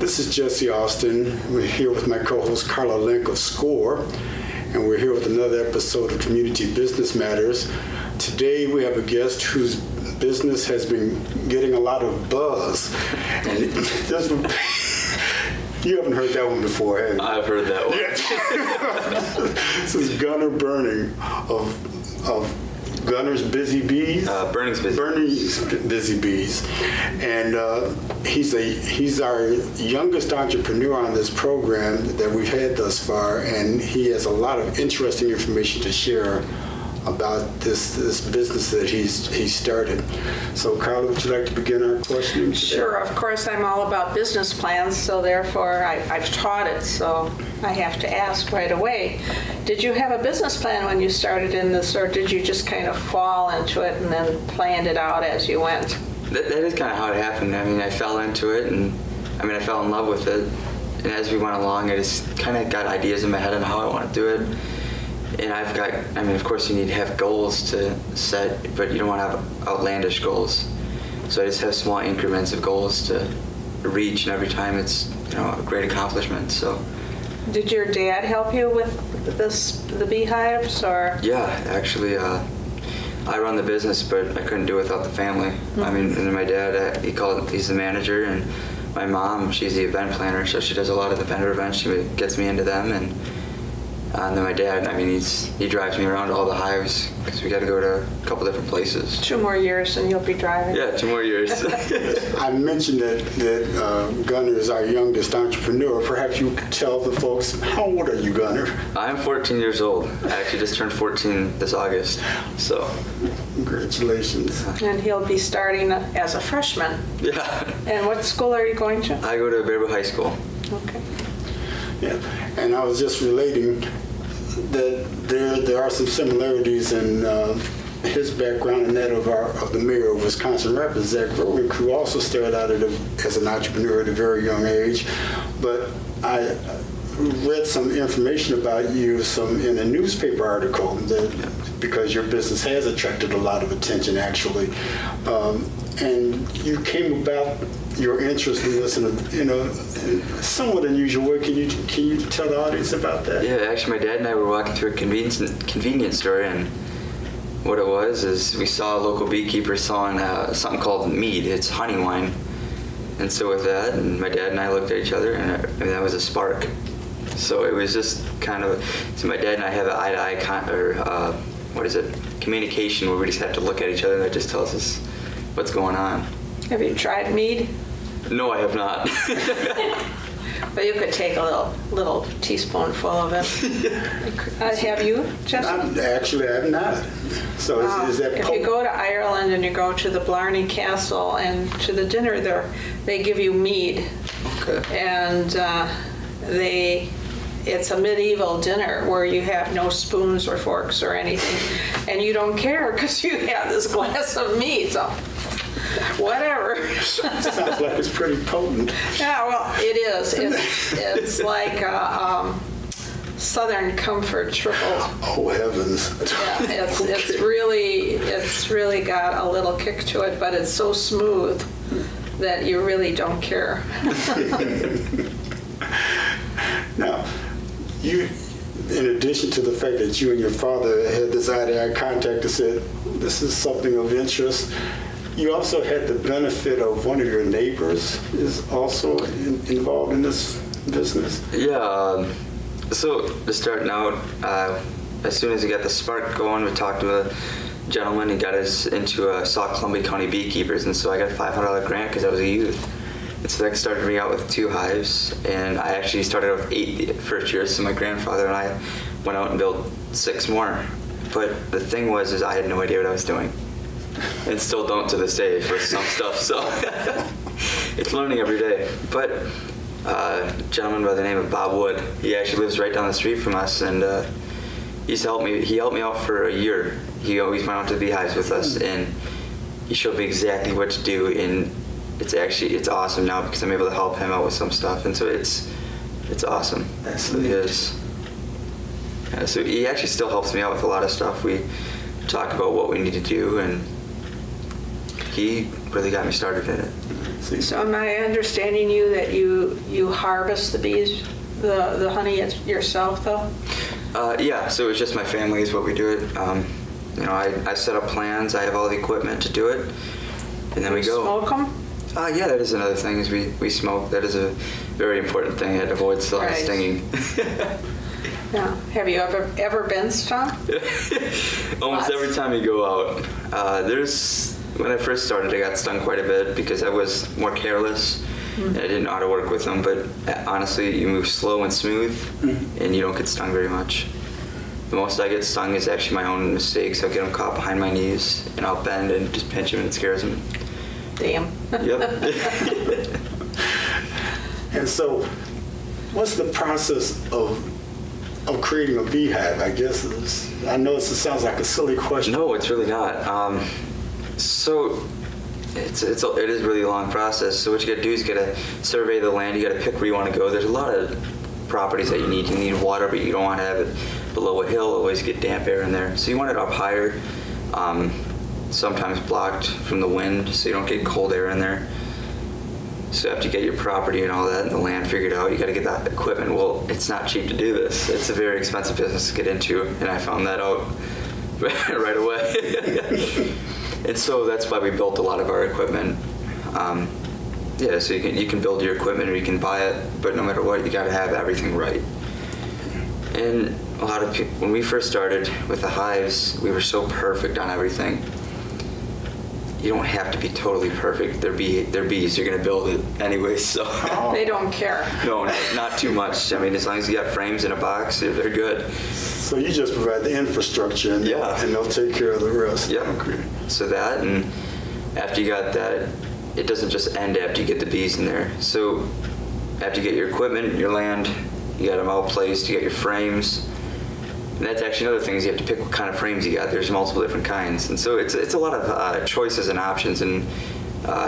This is Jesse Austin. We're here with my co-host Carla Lenk of SCORE, and we're here with another episode of Community Business Matters. Today we have a guest whose business has been getting a lot of buzz. And you haven't heard that one before, have you? I've heard that one. This is Gunner Berning of Gunner's Busy Bees. Berning's Busy. Berning's Busy Bees, and he's our youngest entrepreneur on this program that we've had thus far, and he has a lot of interesting information to share about this business that he's started. So, Carla, would you like to begin our questioning today? Sure, of course, I'm all about business plans, so therefore I've taught it, so I have to ask right away. Did you have a business plan when you started in this, or did you just kind of fall into it and then planned it out as you went? That is kind of how it happened. I mean, I fell into it, and I fell in love with it. And as we went along, I just kind of got ideas in my head on how I want to do it. And of course you need to have goals to set, but you don't want to have outlandish goals. So I just have small increments of goals to reach, and every time it's, a great accomplishment, so. Did your dad help you with the beehives, or? Yeah, actually, I run the business, but I couldn't do it without the family. Mm-hmm. And then my dad, he's the manager, and my mom, she's the event planner, so she does a lot of the vendor events. She gets me into them, and then my dad, he drives me around to all the hives because we got to go to a couple different places. 2 more years and you'll be driving. Yeah, 2 more years. I mentioned that Gunner is our youngest entrepreneur. Perhaps you could tell the folks, how old are you, Gunner? I'm 14 years old. I actually just turned 14 this August, so. Congratulations. And he'll be starting as a freshman. Yeah. And what school are you going to? I go to Bearwood High School. Okay. Yeah, and I was just relating that there are some similarities in his background and that of the mayor of Wisconsin Rapids, Zach Rowing, who also started out as an entrepreneur at a very young age. But I read some information about you in a newspaper article because your business has attracted a lot of attention, actually. And you came about your interest in this in a somewhat unusual way. Can you tell the audience about that? Yeah, actually, my dad and I were walking through a convenience store, and what it was is we saw a local beekeeper selling something called mead. It's honey wine, and so with that, and my dad and I looked at each other, and that was a spark. So it was just kind of, so my dad and I have an eye-to-eye communication, where we just have to look at each other, and that just tells us what's going on. Have you tried mead? No, I have not. But you could take a little teaspoonful of it. Have you, Jesse? Actually, I have not. So is that if you go to Ireland and you go to the Blarney Castle and to the dinner there, they give you mead. Okay. And it's a medieval dinner where you have no spoons or forks or anything, and you don't care because you have this glass of mead. So whatever. Sounds like it's pretty potent. Yeah, well, it is. It's like Southern Comfort tripled. Oh heavens! Yeah, Okay. it's really got a little kick to it, but it's so smooth that you really don't care. Now, you, in addition to the fact that you and your father had this eye-to-eye contact and said this is something of interest, you also had the benefit of one of your neighbors is also involved in this business. Yeah, so just starting out, as soon as we got the spark going, we talked to a gentleman. He got us into Sauk Columbia County Beekeepers, and so I got a $500 grant because I was a youth. And so that started me out with 2 hives, and I actually started out with 8 the first year, so my grandfather and I went out and built 6 more. But the thing was I had no idea what I was doing, and still don't to this day for some stuff, so it's learning every day. But a gentleman by the name of Bob Wood, he actually lives right down the street from us, and he helped me out for a year. He always went out to the beehives with us, and he showed me exactly what to do, and it's awesome now because I'm able to help him out with some stuff, and so it's awesome. That's it is. Yeah, so he actually still helps me out with a lot of stuff. We talk about what we need to do, and he really got me started in it. So am I understanding you that you harvest the bees, the honey yourself though? Yeah, so it's just my family is what we do it. I set up plans, I have all the equipment to do it, and then we go. Smoke them? Yeah, that is another thing is we smoke. That is a very important thing. It avoids stinging. Yeah. Have you ever been stung? Almost every time you go out. When I first started, I got stung quite a bit because I was more careless. And I didn't know how to work with them, but honestly, you move slow and smooth, and you don't get stung very much. The most I get stung is actually my own mistakes. I'll get them caught behind my knees, and I'll bend and just pinch them, and it scares them. Damn. Yep. And so, what's the process of creating a beehive? I guess I know it sounds like a silly question. No, it's really not. So it is really a long process. So what you got to do is you got to survey the land. You got to pick where you want to go. There's a lot of properties that you need water, but you don't want to have it below a hill. Always get damp air in there. So you want it up higher, sometimes blocked from the wind, so you don't get cold air in there. So after you get your property and all that and the land figured out, you got to get that equipment. Well, it's not cheap to do this. It's a very expensive business to get into, and I found that out right away. And so that's why we built a lot of our equipment. So you can build your equipment or you can buy it, but no matter what, you got to have everything right. And a lot of people, when we first started with the hives, we were so perfect on everything. You don't have to be totally perfect. They're bees. You're going to build it anyway, so. They don't care. No, not too much. I mean, as long as you got frames in a box, they're good. So you just provide the infrastructure, and they'll take care of the rest. Yeah. Okay. So that, and after you got that, it doesn't just end after you get the bees in there. So after you get your equipment, your land, you got them all placed, you got your frames. And that's actually another thing is you have to pick what kind of frames you got. There's multiple different kinds. And so it's a lot of choices and options and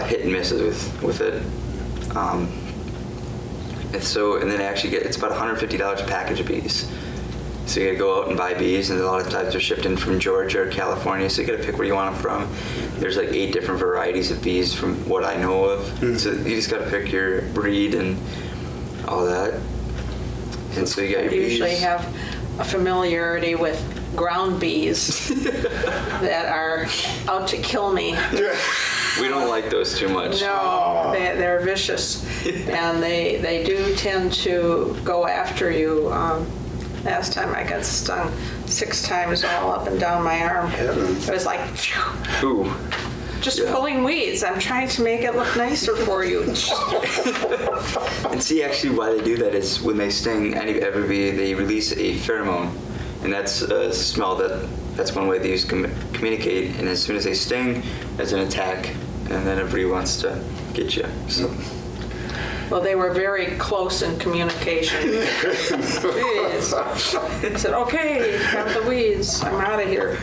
hit and misses with it. And then actually it's about $150 a package of bees. So you gotta go out and buy bees, and a lot of times they're shipped in from Georgia or California, so you gotta pick where you want them from. There's like 8 different varieties of bees from what I know of. So you just gotta pick your breed and all that. And so you got your bees. You usually have a familiarity with ground bees that are out to kill me. We don't like those too much. No, they're vicious, and they do tend to go after you. Last time I got stung 6 times all up and down my arm. It was like, phew. Ooh. Just pulling weeds. I'm trying to make it look nicer for you. And see, actually, why they do that is when they sting every bee, they release a pheromone, and that's a smell that's one way they use to communicate. And as soon as they sting, there's an attack, and then everybody wants to get you. So. Well, they were very close in communication. Jeez. I said, okay, have the weeds. I'm out of here.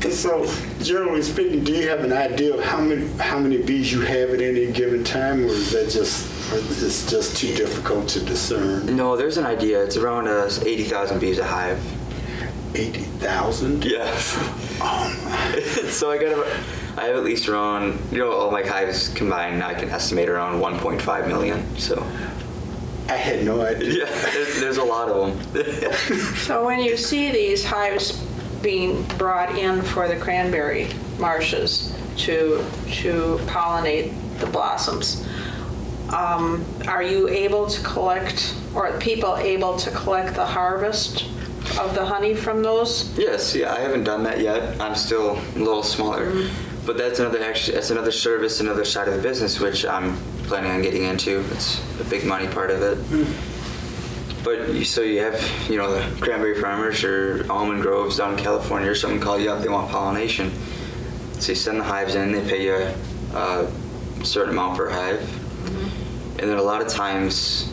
And so, generally speaking, do you have an idea of how many bees you have at any given time, or is that it's just too difficult to discern? No, there's an idea. It's around 80,000 bees a hive. 80,000? Yes. So I have at least around, all my hives combined, I can estimate around 1.5 million. So. I had no idea. Yeah, there's a lot of them. So when you see these hives being brought in for the cranberry marshes to pollinate the blossoms, are you able to collect, or are people able to collect the harvest of the honey from those? Yes, I haven't done that yet. I'm still a little smaller. But that's another service, another side of the business, which I'm planning on getting into. It's a big money part of it. But you have, the cranberry farmers or almond groves down in California or something call you up, they want pollination. So you send the hives in, they pay you a certain amount per hive. And then a lot of times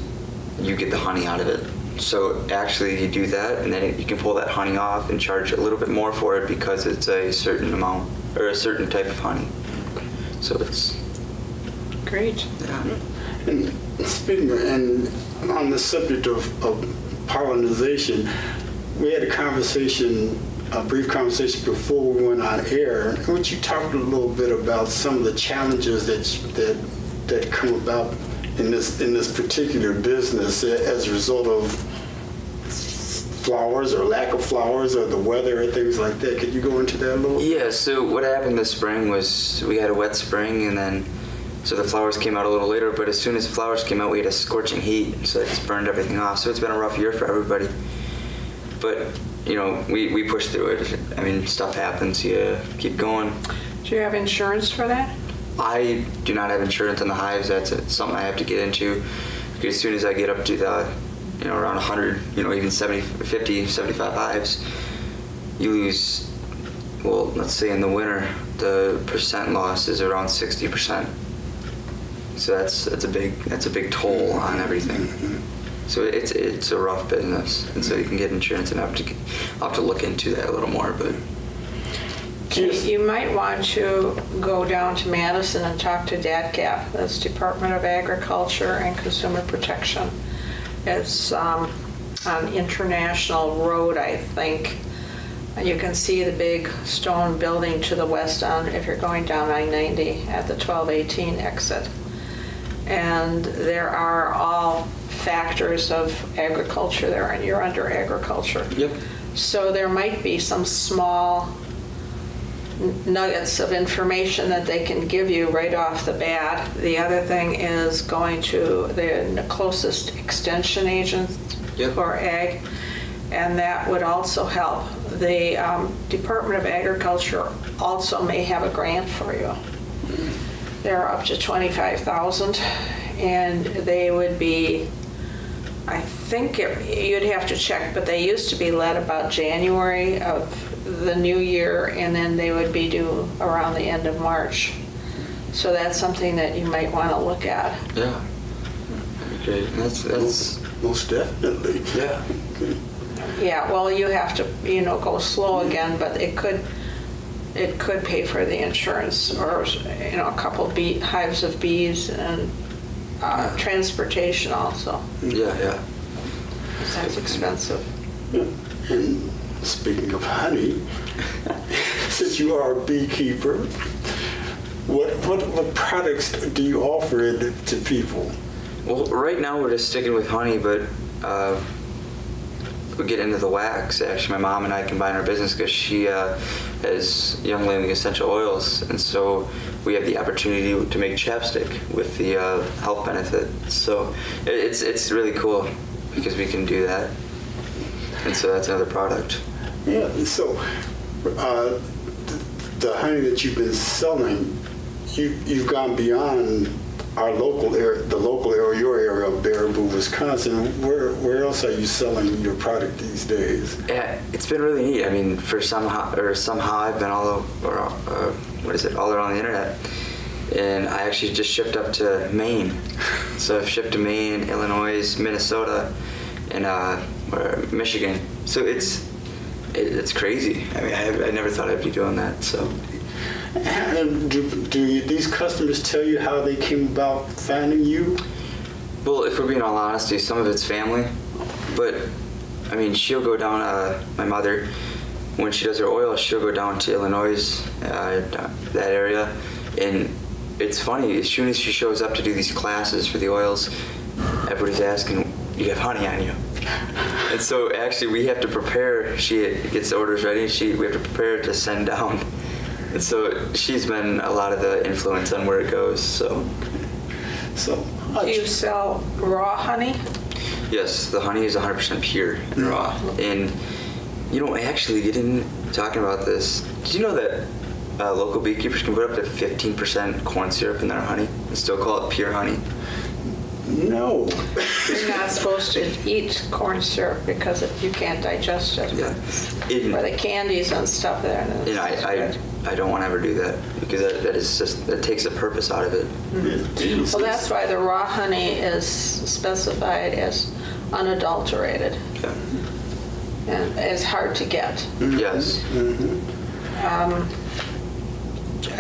you get the honey out of it. So actually you do that, and then you can pull that honey off and charge a little bit more for it because it's a certain amount or a certain type of honey. So it's great. Yeah. And speaking and on the subject of pollination, we had a conversation a brief conversation before we went on air, in which you talked a little bit about some of the challenges that come about in this particular business as a result of flowers or lack of flowers or the weather or things like that. Could you go into that a little? Yeah, so what happened this spring was we had a wet spring, and then so the flowers came out a little later, but as soon as the flowers came out, we had a scorching heat, so it just burned everything off. So it's been a rough year for everybody. But, you know, we pushed through it. I mean, stuff happens, you keep going. Do you have insurance for that? I do not have insurance on the hives. That's something I have to get into, because as soon as I get up to the, you know, around 100, you know, even 70, 50, 75 hives, you lose, well, let's say in the winter, the percent loss is around 60%. So that's a big toll on everything. So it's a rough business, and so you can get insurance, and I'll have to look into that a little more. But you might want to go down to Madison and talk to DATCAP. That's Department of Agriculture and Consumer Protection. It's on International Road, I think. You can see the big stone building to the west on if you're going down I-90 at the 1218 exit. And there are all factors of agriculture there, and you're under agriculture. Yep. So there might be some small nuggets of information that they can give you right off the bat. The other thing is going to the closest extension agent for ag, and that would also help. The Department of Agriculture also may have a grant for you. They're up to $25,000, and they would be, I think you'd have to check, but they used to be let about January of the new year, and then they would be due around the end of March. So that's something that you might want to look at. yeah, okay, that's Most definitely. yeah. Yeah, well, you have to, go slow again, but it could pay for the insurance, or, a couple hives of bees, and transportation also. Yeah. That's expensive. And speaking of honey, since you are a beekeeper, what products do you offer to people? Well, right now we're just sticking with honey, but we get into the wax. Actually, my mom and I combine our business because she has Young Living essential oils, and so we have the opportunity to make chapstick with the health benefit. So it's really cool because we can do that, and so that's another product. Yeah. So the honey that you've been selling, you've gone beyond our local area, the local area, your area of Baraboo, Wisconsin. Where else are you selling your product these days? Yeah, it's been really neat. I mean, somehow I've been all over, all around the internet, and I actually just shipped up to Maine. So I've shipped to Maine, Illinois, Minnesota, and Michigan. So it's crazy. I mean, I never thought I'd be doing that. So. And do these customers tell you how they came about finding you? Well, if we're being all honesty, some of it's family, but I mean, she'll go down. My mother, when she does her oil, she'll go down to Illinois, that area, and it's funny. As soon as she shows up to do these classes for the oils, everybody's asking, "Do you have honey on you?" And so actually, we have to prepare. She gets the orders ready. We have to prepare to send down. And so she's been a lot of the influence on where it goes. So Do you sell raw honey? Yes, the honey is 100% pure and raw. And actually, you didn't talking about this. Did you know that local beekeepers can put up to 15% corn syrup in their honey and still call it pure honey? No. You're not supposed to eat corn syrup because you can't digest it. Yeah. Or the candies and stuff there. I don't want to ever do that because that takes the purpose out of it. Mm-hmm. Well, that's why the raw honey is specified as unadulterated. Yeah. And it's hard to get. Mm-hmm. Yes. Mm-hmm.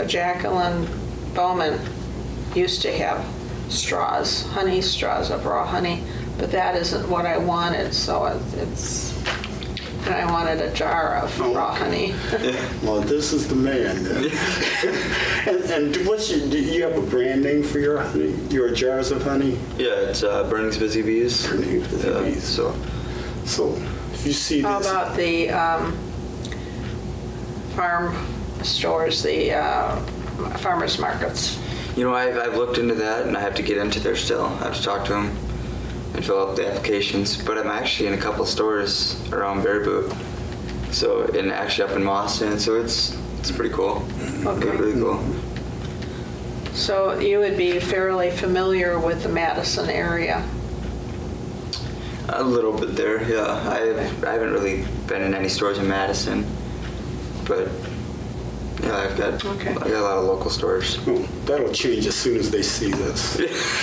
Jacqueline Bowman used to have honey straws of raw honey, but that isn't what I wanted, so it's and I wanted a jar of raw honey. Well, this is the man then. and do you have a brand name for your honey, your jars of honey? Yeah, it's Berning's Busy Bees. Berning's Busy Bees. So if you see this. How about the farm stores, the farmers markets? You know, I've looked into that, and I have to get into there still. I have to talk to them and fill out the applications. But I'm actually in a couple of stores around Baraboo, and actually up in Boston. So it's pretty cool. Okay. Really cool. So you would be fairly familiar with the Madison area. A little bit there, yeah. I haven't really been in any stores in Madison, but yeah, I've got a lot of local stores. Oh, that'll change as soon as they see this.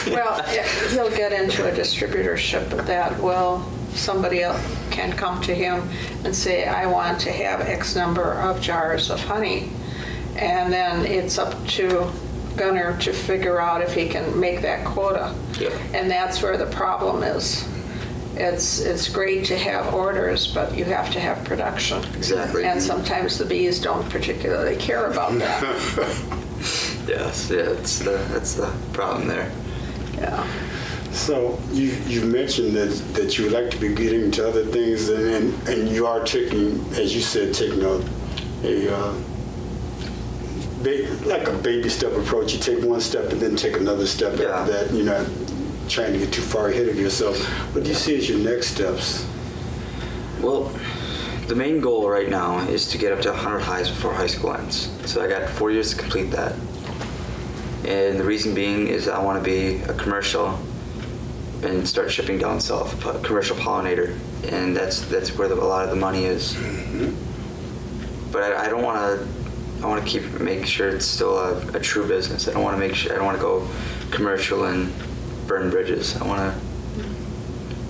Well, he'll get into a distributorship that somebody else can come to him and say, I want to have X number of jars of honey. And then it's up to Gunner to figure out if he can make that quota. Yeah. And that's where the problem is. It's great to have orders, but you have to have production. Exactly. And sometimes the bees don't particularly care about that. Yes, that's the problem there. Yeah. So you mentioned that you would like to be getting into other things, and you are taking, as you said, taking like a baby step approach. You take one step and then take another step after that. You're not trying to get too far ahead of yourself. What do you see as your next steps? Well, the main goal right now is to get up to 100 hives before high school ends. So I got 4 years to complete that. And the reason being is I want to be a commercial and start shipping down south, a commercial pollinator. And that's where a lot of the money is. Mm-hmm. But I want to make sure it's still a true business. I don't want to go commercial and burn bridges. I want to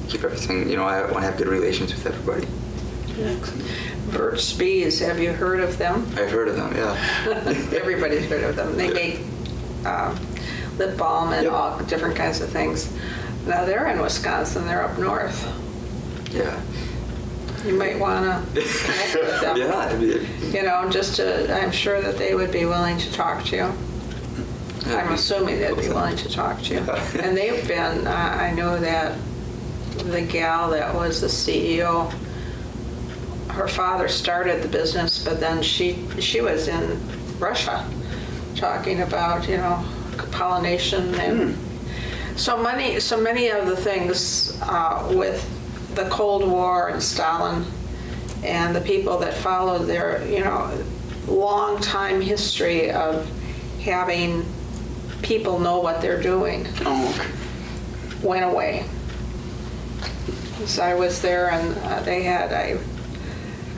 keep everything, I want to have good relations with everybody. Burt's Bees, have you heard of them? I've heard of them, yeah. Everybody's heard of them. They make lip balm and all different kinds of things. Now they're in Wisconsin, they're up north. Yeah. You might want to connect with them. Yeah. I'm sure that they would be willing to talk to you. I'm assuming they'd be willing to talk to you. And they've been, I know that the gal that was the CEO, her father started the business, but then she was in Russia talking about, pollination and so many of the things with the Cold War and Stalin and the people that followed their, long time history of having people know what they're doing went away. So I was there, and I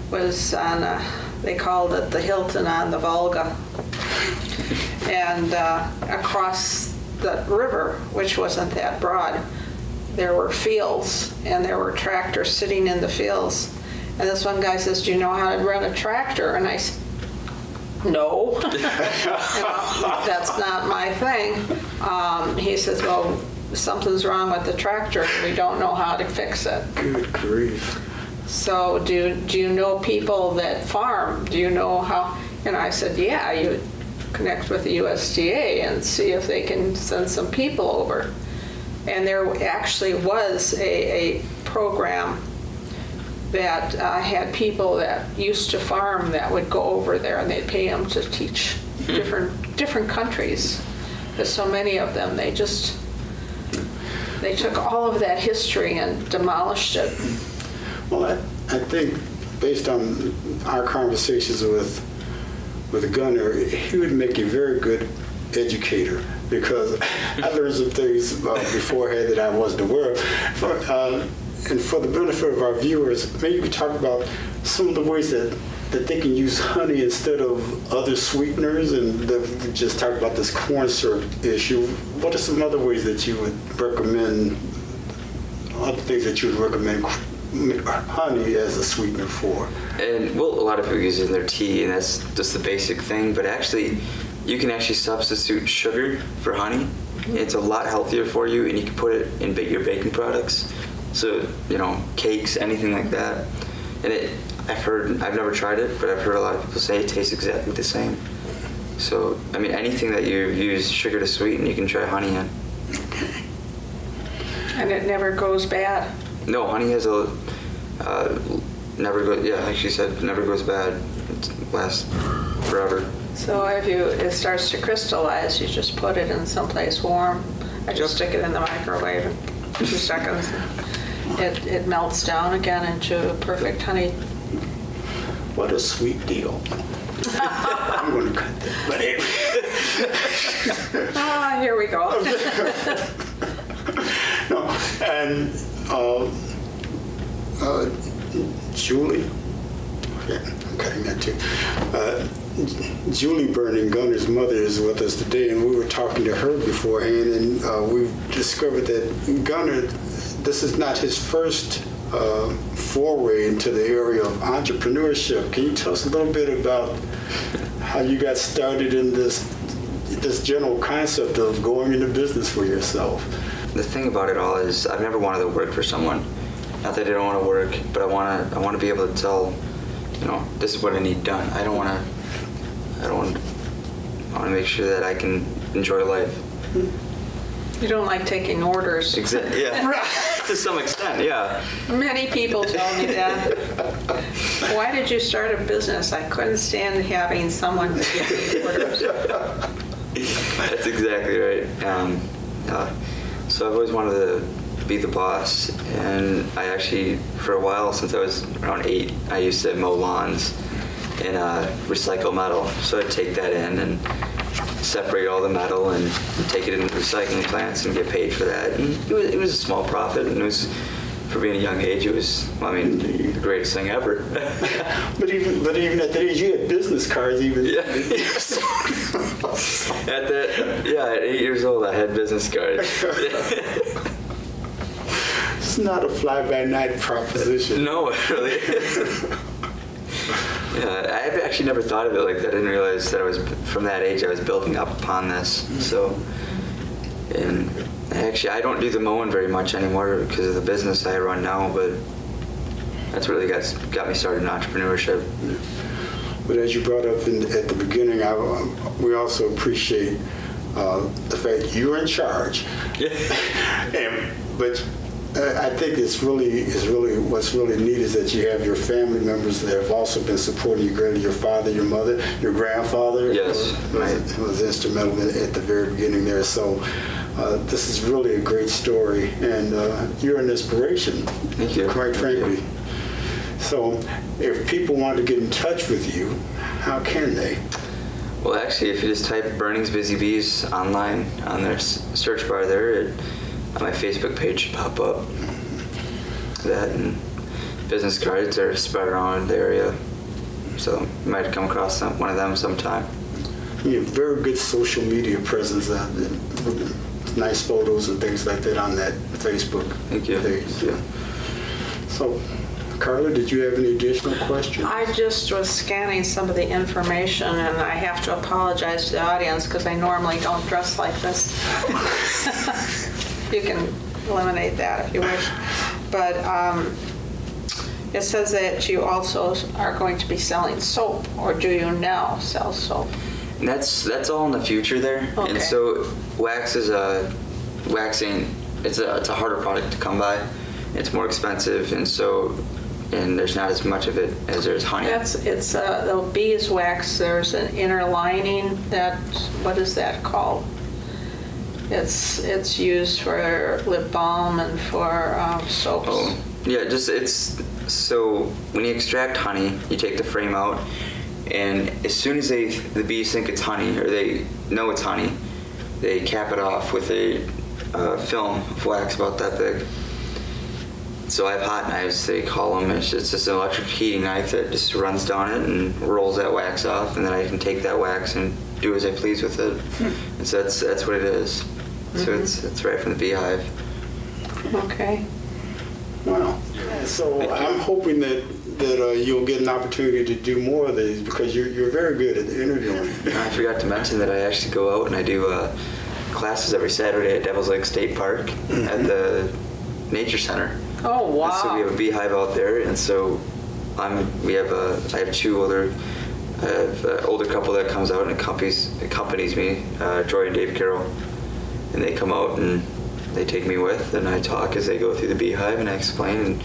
was on they called it the Hilton on the Volga, and across the river, which wasn't that broad, there were fields, and there were tractors sitting in the fields. And this one guy says, do you know how to run a tractor? And I said, no, that's not my thing. He says, well, something's wrong with the tractor. We don't know how to fix it. Good grief. So do you know people that farm? Do you know how? And I said, yeah, you connect with the USDA and see if they can send some people over. And there actually was a program that had people that used to farm that would go over there, and they'd pay them to teach different countries. Because so many of them, they took all of that history and demolished it. Well, I think based on our conversations with Gunner, he would make a very good educator, because I learned some things beforehand that I wasn't aware of. And for the benefit of our viewers, maybe you could talk about some of the ways that they can use honey instead of other sweeteners, and just talk about this corn syrup issue. What are some other ways that you would recommend, other things that you would recommend honey as a sweetener for? And well, a lot of people use it in their tea, and that's just the basic thing. But actually, you can actually substitute sugar for honey. It's a lot healthier for you, and you can put it in your baking products. So, cakes, anything like that. I've never tried it, but I've heard a lot of people say it tastes exactly the same. So, I mean, anything that you use sugar to sweeten, you can try honey in. And it never goes bad. No, honey has never goes, yeah, like she said, never goes bad. It lasts forever. So if it starts to crystallize, you just put it in someplace warm. I just stick it in the microwave in 2 seconds. It melts down again into perfect honey. What a sweet deal. I'm going to cut that. But anyway. Here we go. No, and Julie, yeah, I'm cutting that too. Julie Berning, Gunner's mother, is with us today, and we were talking to her beforehand, and we've discovered that Gunner, this is not his first foray into the area of entrepreneurship. Can you tell us a little bit about how you got started in this general concept of going into business for yourself? The thing about it all is I've never wanted to work for someone. Not that I don't want to work, but I want to be able to tell, this is what I need done. I want to make sure that I can enjoy life. You don't like taking orders. Exactly. Yeah. To some extent, yeah. Many people tell me that. Why did you start a business? I couldn't stand having someone give me orders. That's exactly right. So I've always wanted to be the boss, and I actually, for a while, since I was around 8, I used to mow lawns and recycle metal. So I'd take that in and separate all the metal and take it into recycling plants and get paid for that. And it was a small profit, and it was, for being a young age, it was, the greatest thing ever. But even at that age, you had business cards even. Yeah. At 8 years old, I had business cards. It's not a fly-by-night proposition. No, it really isn't. Yeah, I've actually never thought of it like that. I didn't realize that from that age, I was building up upon this. So, and I don't do the mowing very much anymore because of the business I run now, but that's really got me started in entrepreneurship. But as you brought up at the beginning, we also appreciate the fact you're in charge. Yeah. But I think what's really neat is that you have your family members that have also been supporting you greatly. Your father, your mother, your grandfather. Yes. was instrumental at the very beginning there. So this is really a great story, and you're an inspiration. Thank you. Quite frankly. So if people want to get in touch with you, how can they? Well, actually, if you just type Berning's Busy Bees online on their search bar there, my Facebook page should pop up. That and business cards are spread around the area, so you might come across one of them sometime. You have very good social media presence out there. Nice photos and things like that on that Facebook Thank you. page. Thank you. So, Carla, did you have any additional questions? I just was scanning some of the information, and I have to apologize to the audience because I normally don't dress like this. You can eliminate that if you wish. But it says that you also are going to be selling soap, or do you now sell soap? And that's all in the future there. Okay. And so waxing, it's a harder product to come by. It's more expensive, and there's not as much of it as there's honey. It's the beeswax. There's an inner lining what is that called? It's used for lip balm and for soaps. Oh, yeah, so when you extract honey, you take the frame out, and as soon as the bees think it's honey, or they know it's honey, they cap it off with a film of wax about that big. So I have hot knives, they call them. It's just an electric heating knife that just runs down it and rolls that wax off, and then I can take that wax and do as I please with it. And so that's what it is. So it's right from the beehive. Okay. Wow. So I'm hoping that you'll get an opportunity to do more of these because you're very good at interviewing. I forgot to mention that I actually go out and I do classes every Saturday at Devil's Lake State Park at the Nature Center. Oh, wow. And so we have a beehive out there, and so I have two older. I have an older couple that comes out and accompanies me, Joy and Dave Carroll, and they come out and they take me with, and I talk as they go through the beehive, and I explain. And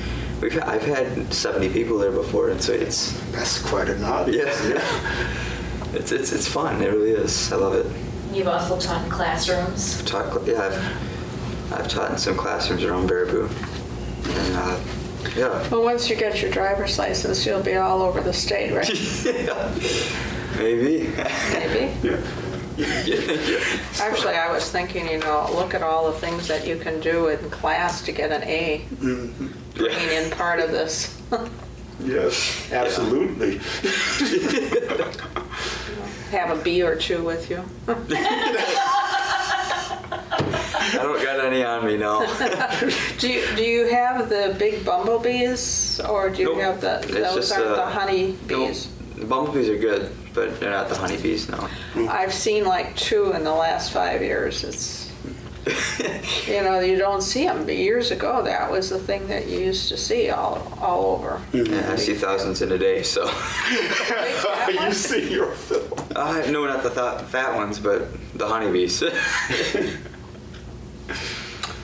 I've had 70 people there before, and so That's quite an audience. yeah. It's fun. It really is. I love it. You've also taught in classrooms. I've taught in some classrooms around Baraboo, and yeah. Well, once you get your driver's license, you'll be all over the state, right? Yeah. Maybe. Maybe. Yeah. Actually, I was thinking, look at all the things that you can do in class to get an A. Mhm. Bringing in part of this. Yes, absolutely. Have a B or two with you. I don't got any on me now. Do you have the big bumblebees, or do you Nope. have It's those just, are the honey bees? The bumblebees are good, but they're not the honeybees, no. I've seen like 2 in the last 5 years. It's you don't see them. But years ago, that was the thing that you used to see all over. Yeah, I see thousands in a day, so. You see your film. No, not the fat ones, but the honeybees.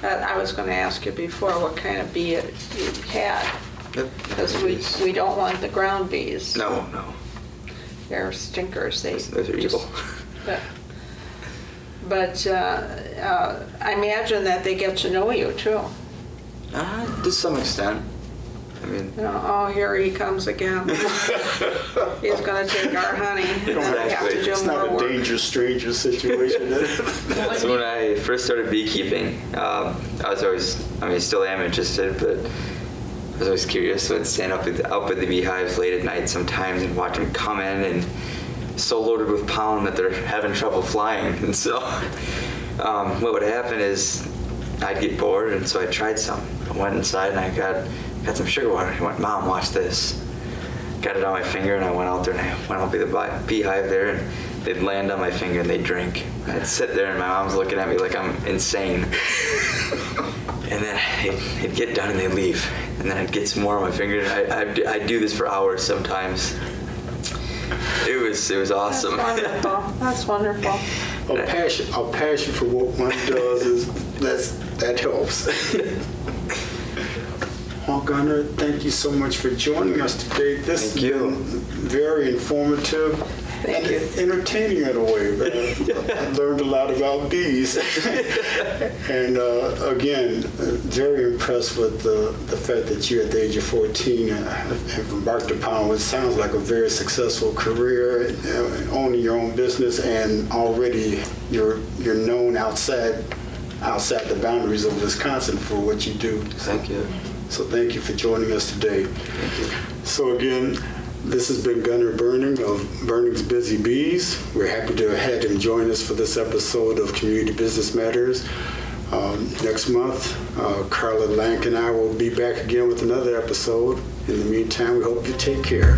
I was going to ask you before what kind of bee you had, Yep. because we don't want the ground bees. No. They're stinkers. Those are evil. But I imagine that they get to know you too. To some extent. I mean, Oh, here he comes again. He's going to take our honey. And then we have to do It's more not a work. danger stranger situation. so when I first started beekeeping, I was always, still am interested, but I was always curious. So I'd stand up at the beehives late at night sometimes and watch them come in and so loaded with pollen that they're having trouble flying. And so what would happen is I'd get bored, and so I tried some. I went inside and I got some sugar water. I went, Mom, watch this. Got it on my finger, and I went out there and I went out by the beehive there, and they'd land on my finger and they'd drink. I'd sit there and my mom's looking at me like I'm insane. And then it'd get done and they'd leave. And then I'd get some more on my finger. And I'd do this for hours sometimes. It was awesome. That's wonderful. A passion for what one does that helps. Well, Gunner, thank you so much for joining us today. This Thank you. has been very informative Thank and you. entertaining in a way. I learned a lot about bees. And again, very impressed with the fact that you at the age of 14 have embarked upon what sounds like a very successful career, owning your own business, and already you're known outside the boundaries of Wisconsin for what you do. Thank you. So thank you for joining us today. Thank you. So again, this has been Gunner Berning of Berning's Busy Bees. We're happy to have had him join us for this episode of Community Business Matters. Next month, Carla, Lenk, and I will be back again with another episode. In the meantime, we hope you take care.